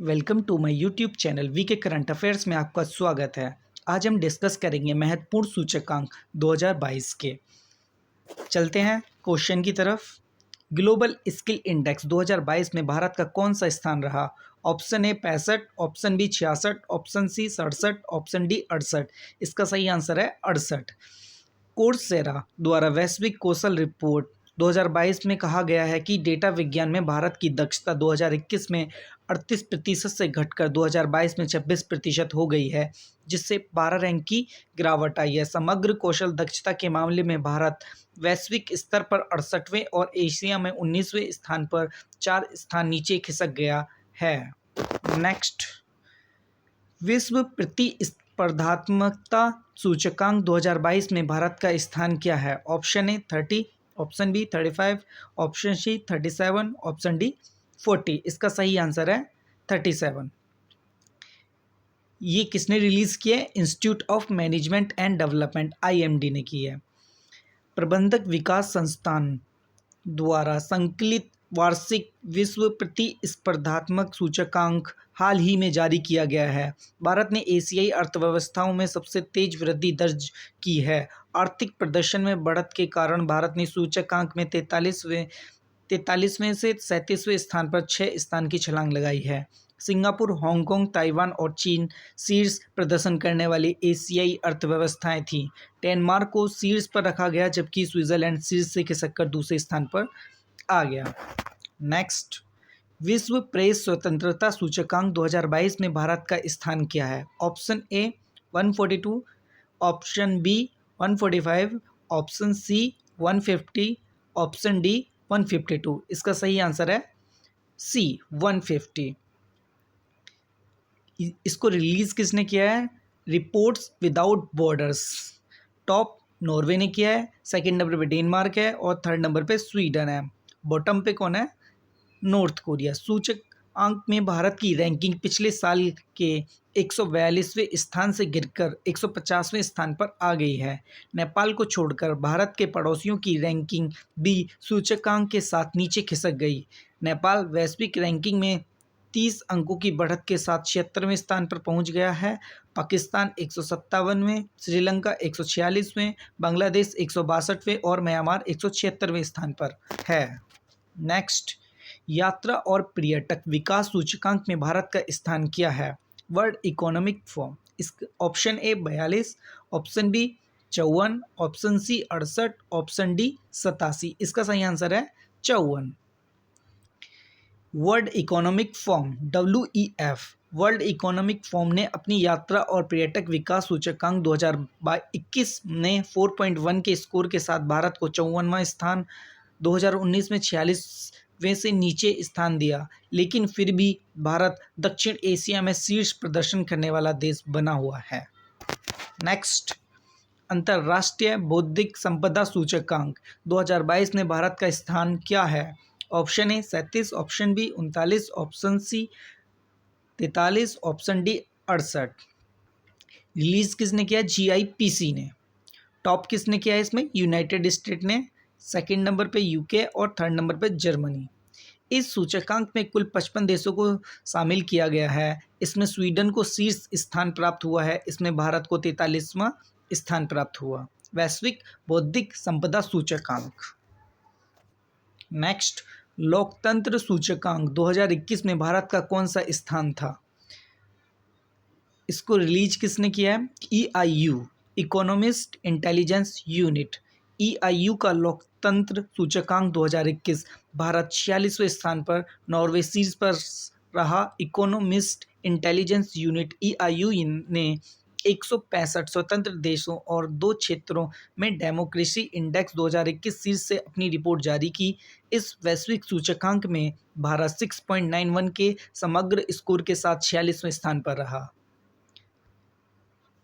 Welcome to my YouTube channel VK current affairs में आपका स्वागत है। आज हम डिस्कस करेंगे महत्वपूर्ण सूचकांक 2022 के। चलते हैं क्वेश्चन की तरफ। ग्लोबल स्किल इंडेक्स 2022 में भारत का कौन सा स्थान रहा? Option A 65, option B 66, option C 67, option D 68। इसका सही आंसर है 68। कोर्सेरा द्वारा वैश्विक कौशल रिपोर्ट 2022 में कहा गया है कि डेटा विज्ञान में भारत की दक्षता 2021 में 38% से घटकर 2022 में 26% हो गई है, जिससे 12 रैंक की गिरावट आई है। समग्र कौशल दक्षता के मामले में भारत वैश्विक स्तर पर 68वें और एशिया में 19वें स्थान पर 4 स्थान नीचे खिसक गया है। नेक्स्ट, विश्व प्रतिस्पर्धात्मकता सूचकांक 2022 में भारत का स्थान क्या है? Option A 30, option B 35, option C 37, option D 40। इसका सही आंसर है 37। ये किसने रिलीज किया है? Institute of management and development IMD ने की है। प्रबंधक विकास संस्थान द्वारा संकलित वार्षिक विश्व प्रतिस्पर्धात्मक सूचकांक हाल ही में जारी किया गया है। भारत ने एशियाई अर्थव्यवस्थाओं में सबसे तेज वृद्धि दर्ज की है। आर्थिक प्रदर्शन में बढ़त के कारण भारत ने सूचकांक में 43वें से 37वें स्थान पर 6 स्थान की छलांग लगाई है। सिंगापुर, हांगकांग, ताइवान और चीन शीर्ष प्रदर्शन करने वाली एशियाई अर्थव्यवस्थाएं थीं। डेनमार्क को शीर्ष पर रखा गया, जबकि स्विट्जरलैंड शीर्ष से खिसककर दूसरे स्थान पर आ गया। नेक्स्ट, विश्व प्रेस स्वतंत्रता सूचकांक 2022 में भारत का स्थान क्या है? Option A 142, option B 145, option C 150, option D 152। इसका सही आंसर है सी 150। इसको रिलीज किसने किया है? Reports without borders. Top Norway ने किया है, सेकंड नंबर पे डेनमार्क है और थर्ड नंबर पे स्वीडन है। बॉटम पे कौन है? North Korea. सूचकांक में भारत की रैंकिंग पिछले साल के 142वें स्थान से गिरकर 150वें स्थान पर आ गई है। नेपाल को छोड़कर भारत के पड़ोसियों की रैंकिंग भी सूचकांक के साथ नीचे खिसक गई। नेपाल वैश्विक रैंकिंग में 30 अंकों की बढ़त के साथ 76वें स्थान पर पहुंच गया है। पाकिस्तान 157वें, श्रीलंका 146वें, बांग्लादेश 162वें और म्यांमार 176वें स्थान पर है। नेक्स्ट, यात्रा और पर्यटक विकास सूचकांक में भारत का स्थान क्या है? World economic Forum. इस option A 42, option B 54, option C 68, option D 87। इसका सही आंसर है 54। World economic forum WEF World economic Forum ने अपनी यात्रा और पर्यटक विकास सूचकांक 2021 में 4.1 के स्कोर के साथ भारत को 54वां स्थान, 2019 में 46वें से नीचे स्थान दिया, लेकिन फिर भी भारत दक्षिण एशिया में शीर्ष प्रदर्शन करने वाला देश बना हुआ है। नेक्स्ट, अंतर्राष्ट्रीय बौद्धिक संपदा सूचकांक 2022 में भारत का स्थान क्या है? Option A 37, option B 39, option C 43, option D 68। Release किसने किया? GIPC ने। टॉप किसने किया है इसमें? यूनाइटेड स्टेट ने, सेकंड नंबर पे UK और थर्ड नंबर पे जर्मनी। इस सूचकांक में कुल 55 देशों को शामिल किया गया है। इसमें स्वीडन को शीर्ष स्थान प्राप्त हुआ है। इसमें भारत को 43वां स्थान प्राप्त हुआ। वैश्विक बौद्धिक संपदा सूचकांक। नेक्स्ट, लोकतंत्र सूचकांक 2021 में भारत का कौन सा स्थान था? इसको रिलीज किसने किया है? EIU economist intelligence unit. EIU का लोकतंत्र सूचकांक 2021 भारत 46वें स्थान पर, नॉर्वे शीर्ष पर रहा। इकोनॉमिस्ट इंटेलिजेंस यूनिट EIU ने 165 स्वतंत्र देशों और 2 क्षेत्रों में डेमोक्रेसी इंडेक्स 2021 शीर्ष से अपनी रिपोर्ट जारी की। इस वैश्विक सूचकांक में भारत 6.91 के समग्र स्कोर के साथ 46वें स्थान पर रहा।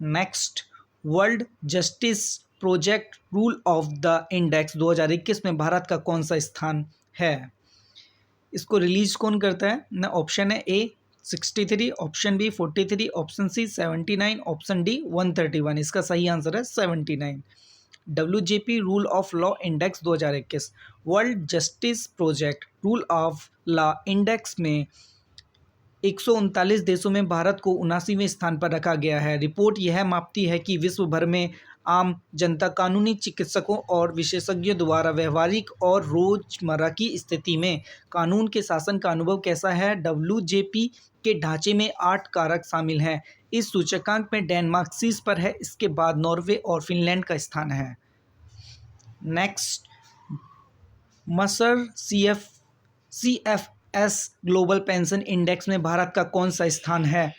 Next, world justice project rule of the index 2021 में भारत का कौन सा स्थान है? इसको रिलीज कौन करता है? ना ऑप्शन है A 63, option B 43, option C 79, option D 131। इसका सही आंसर है 79। WJP rule of law index 2021 world justice project rule of law index में 139 देशों में भारत को 79वें स्थान पर रखा गया है। रिपोर्ट यह मापती है कि विश्व भर में आम जनता, कानूनी चिकित्सकों और विशेषज्ञों द्वारा व्यवहारिक और रोजमर्रा की स्थिति में कानून के शासन का अनुभव कैसा है। डब्ल्यूजेपी के ढांचे में 8 कारक शामिल हैं। इस सूचकांक में डेनमार्क शीर्ष पर है, इसके बाद नॉर्वे और फिनलैंड का स्थान है। Next, Mercer CFS global pension index में भारत का कौन सा स्थान है।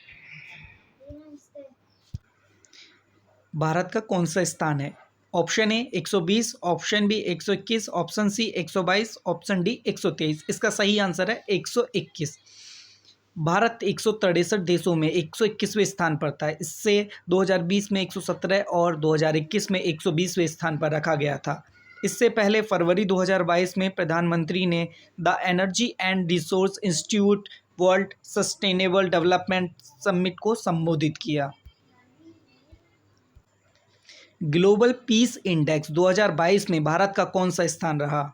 भारत का कौन सा स्थान है। Option A 120, option B 121, option C 122, option D 123। इसका सही आंसर है 121। भारत 163 देशों में 121वें स्थान पर था। इससे 2020 में 117 और 2021 में 120वें स्थान पर रखा गया था। इससे पहले फरवरी 2022 में प्रधानमंत्री ने the energy and resource institute world sustainable development summit को संबोधित किया। ग्लोबल पीस इंडेक्स 2022 में भारत का कौन सा स्थान रहा।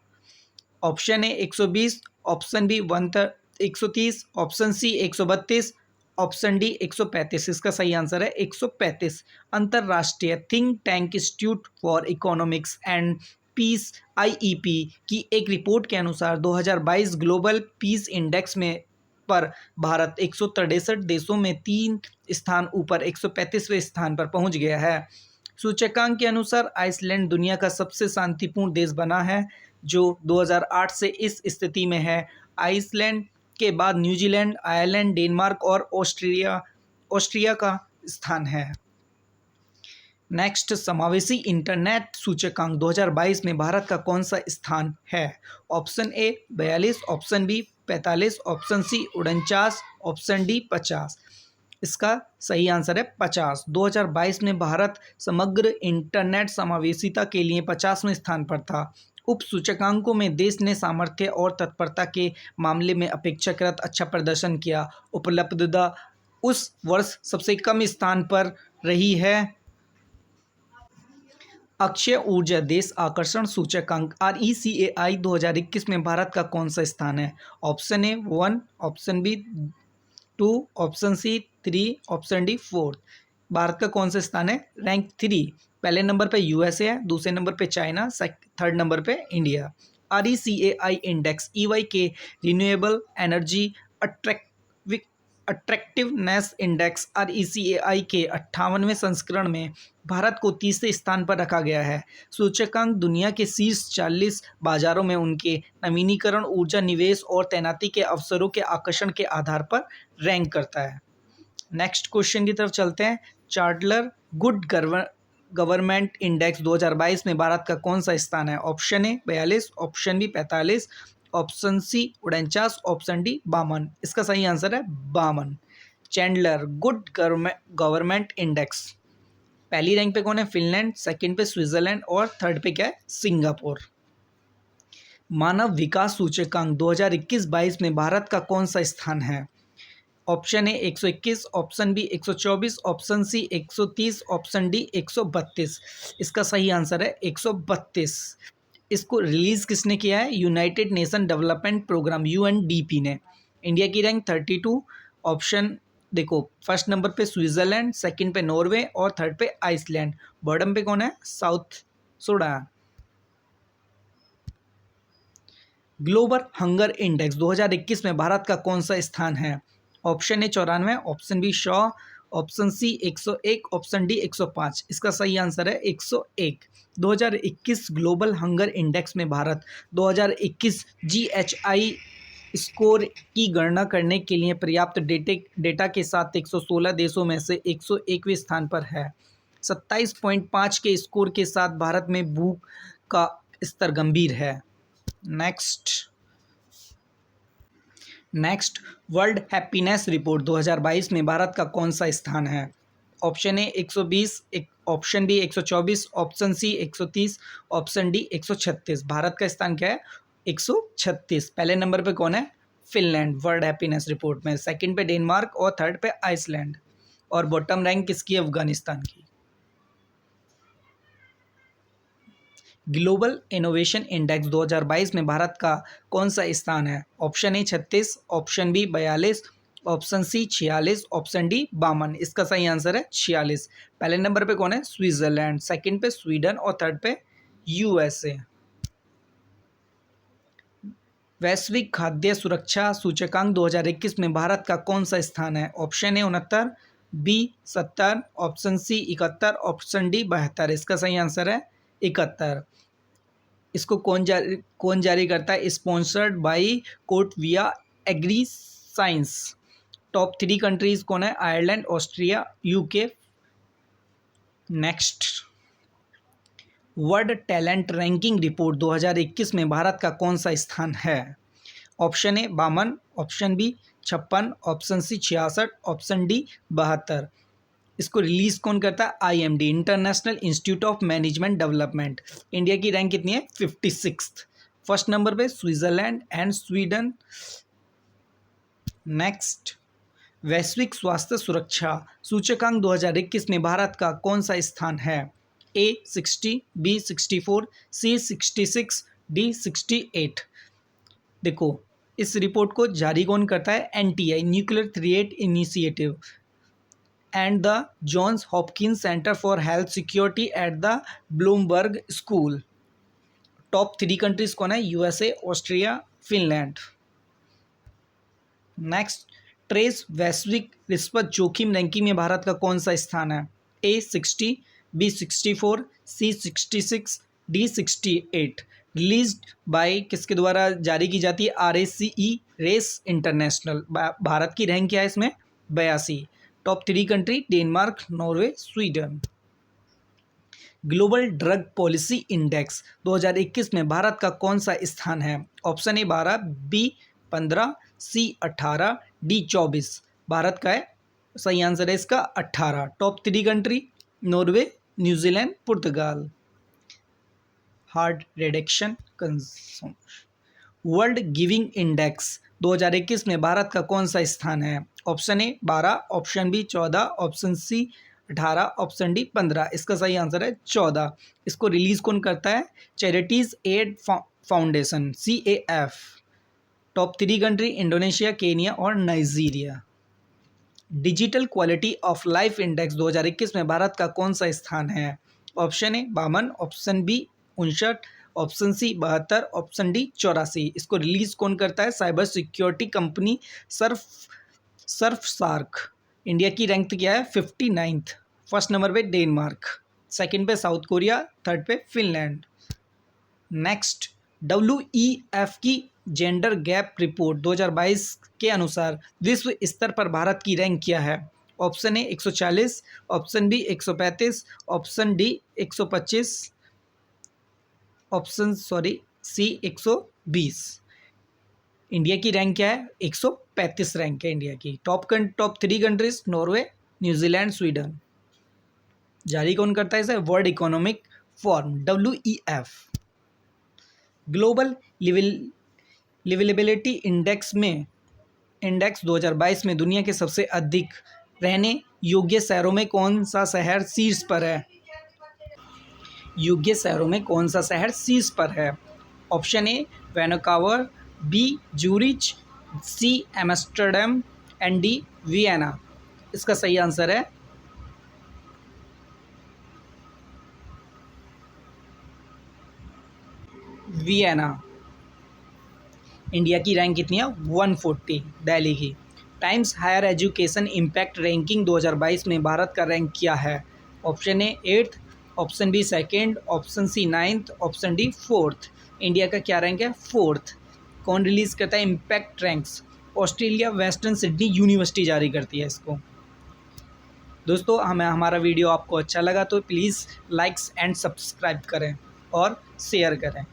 Option A 120, option B 130, option C 132, option D 135। इसका सही आंसर है 135। अंतरराष्ट्रीय think tank institute for economics and peace IEP की एक रिपोर्ट के अनुसार 2022 ग्लोबल पीस इंडेक्स में पर भारत 163 देशों में 3 स्थान ऊपर 135वें स्थान पर पहुंच गया है। सूचकांक के अनुसार आइसलैंड दुनिया का सबसे शांतिपूर्ण देश बना है, जो 2008 से इस स्थिति में है। आइसलैंड के बाद न्यूजीलैंड, आयरलैंड, डेनमार्क और ऑस्ट्रिया का स्थान है। नेक्स्ट, समावेशी इंटरनेट सूचकांक 2022 में भारत का कौन सा स्थान है। Option A 42, option B 45, option C 49, option D 50। इसका सही आंसर है 50। 2022 में भारत समग्र इंटरनेट समावेशिता के लिए 50वें स्थान पर था। उप सूचकांकों में देश ने सामर्थ्य और तत्परता के मामले में अपेक्षाकृत अच्छा प्रदर्शन किया। उपलब्धता उस वर्ष सबसे कम स्थान पर रही है। अक्षय ऊर्जा देश आकर्षण सूचकांक RECAI 2021 में भारत का कौन सा स्थान है। Option A 1, option B 2, option C 3, option D 4। Bharat का कौन सा स्थान है। रैंक 3। पहले नंबर पे USA है, दूसरे नंबर पे चाइना, थर्ड नंबर पे इंडिया। RECAI इंडेक्स EY के renewable energy attractiveness index RECAI के 58वें संस्करण में भारत को तीसरे स्थान पर रखा गया है। सूचकांक दुनिया के शीर्ष 40 बाजारों में उनके नवीनीकरण, ऊर्जा निवेश और तैनाती के अवसरों के आकर्षण के आधार पर रैंक करता है। नेक्स्ट क्वेश्चन की तरफ चलते हैं। चार्टलर गुड गवर्नमेंट इंडेक्स 2022 में भारत का कौन सा स्थान है। Option A 42, option B 45, option C 49, option D 52। इसका सही आंसर है 52। चैंडलर गुड गवर्नमेंट इंडेक्स पहली रैंक पे कौन है। फिनलैंड, सेकंड पे स्विट्जरलैंड और थर्ड पे क्या है, सिंगापुर। मानव विकास सूचकांक 2021-22 में भारत का कौन सा स्थान है। Option A 121, option B 124, option C 130, option D 132। इसका सही आंसर है 132। इसको रिलीज किसने किया है। United Nation Development Programme UNDP ने। इंडिया की रैंक 32। ऑप्शन देखो, फर्स्ट नंबर पे स्विट्जरलैंड, सेकंड पे नॉर्वे और थर्ड पे आइसलैंड। बॉटम पे कौन है, South Sudan. Global hunger index 2021 में भारत का कौन सा स्थान है। Option A 94, option B 100, option C 101, option D 105। इसका सही आंसर है 101। 2021 ग्लोबल हंगर इंडेक्स में भारत 2021 GHI स्कोर की गणना करने के लिए पर्याप्त डेटा के साथ 116 देशों में से 101वें स्थान पर है। 27.5 के स्कोर के साथ भारत में भूख का स्तर गंभीर है। नेक्स्ट, वर्ल्ड हैप्पीनेस रिपोर्ट 2022 में भारत का कौन सा स्थान है। Option A 120, option B 124, option C 130, option D 136। Bharat का स्थान क्या है, 136। पहले नंबर पे कौन है, फिनलैंड वर्ल्ड हैप्पीनेस रिपोर्ट में, सेकंड पे डेनमार्क और थर्ड पे आइसलैंड। और बॉटम रैंक किसकी, अफगानिस्तान की। ग्लोबल इनोवेशन इंडेक्स 2022 में भारत का कौन सा स्थान है। Option A 36, option B 42, option C 46, option D 52। इसका सही आंसर है 46। पहले नंबर पे कौन है? स्विट्जरलैंड, सेकंड पे स्वीडन और थर्ड पे यूएसए। वैश्विक खाद्य सुरक्षा सूचकांक 2021 में भारत का कौन सा स्थान है? Option A 69, B 70, option C 71, option D 72। इसका सही आंसर है 71। इसको कौन जारी करता है? Sponsored by Corteva Agriscience. Top 3 countries कौन है? Ireland, Austria, UK. Next, world talent ranking report 2021 में भारत का कौन सा स्थान है? Option A 52, option B 56, option C 66, option D 72। इसको रिलीज कौन करता है? IMD, international institute of management development. India की रैंक कितनी है? 56। फर्स्ट नंबर पे स्विट्जरलैंड एंड स्वीडन। नेक्स्ट, वैश्विक स्वास्थ्य सुरक्षा सूचकांक 2021 में भारत का कौन सा स्थान है? A 60, B 64, C 66, D 68। देखो, इस रिपोर्ट को जारी कौन करता है? NTI, nuclear threat initiative and the Johns Hopkins centre for health security at the Bloomberg school. Top 3 countries कौन है? USA, Austria, Finland. Next, trace वैश्विक रिश्वत जोखिम रैंकिंग में भारत का कौन सा स्थान है? A 60, B 64, C 66, D 68। Released by किसके द्वारा जारी की जाती है? RACE, race international. भारत की रैंक क्या है इसमें? 82। Top 3 country Denmark, Norway, Sweden. Global drug policy index 2021 में भारत का कौन सा स्थान है? Option A 12, B 15, C 18, D 24। Bharat का है सही आंसर है इसका 18। Top 3 country Norway, New Zealand, Portugal. Harm reduction consumption. World giving index 2021 में भारत का कौन सा स्थान है? Option A 12, option B 14, option C 18, option D 15। इसका सही आंसर है 14। इसको रिलीज कौन करता है? Charities aid foundation, CAF। Top 3 country Indonesia, Kenya और Nigeria. Digital quality of life index 2021 में भारत का कौन सा स्थान है? Option A 52, option B 59, option C 72, option D 84। इसको रिलीज कौन करता है? Cyber security company Surfshark. India की रैंक क्या है? 59। फर्स्ट नंबर पे डेनमार्क, सेकंड पे साउथ कोरिया, थर्ड पे फिनलैंड। नेक्स्ट, WEF की जेंडर गैप रिपोर्ट 2022 के अनुसार विश्व स्तर पर भारत की रैंक क्या है? Option A 140, option B 135, option D 125, option C 120। India की रैंक क्या है? 135 रैंक है इंडिया की। Top 3 countries Norway, New Zealand, Sweden. जारी कौन करता है इसे? World economic forum, WEF। Global liveability index 2022 में दुनिया के सबसे अधिक रहने योग्य शहरों में कौन सा शहर शीर्ष पर है? योग्य शहरों में कौन सा शहर शीर्ष पर है? Option A Vancouver, B Zurich, C Amsterdam and D Vienna. इसका सही आंसर है वियना। इंडिया की रैंक कितनी है? 140, दिल्ली की। Times Higher Education impact ranking 2022 में भारत का रैंक क्या है? Option A 8th, option B 2nd, option C 9th, option D 4th। India का क्या रैंक है? 4th। कौन रिलीज करता है impact ranks? Australia Western Sydney University जारी करती है इसको। दोस्तों, हमारा वीडियो आपको अच्छा लगा तो प्लीज़ लाइक्स एंड सब्सक्राइब करें और शेयर करें।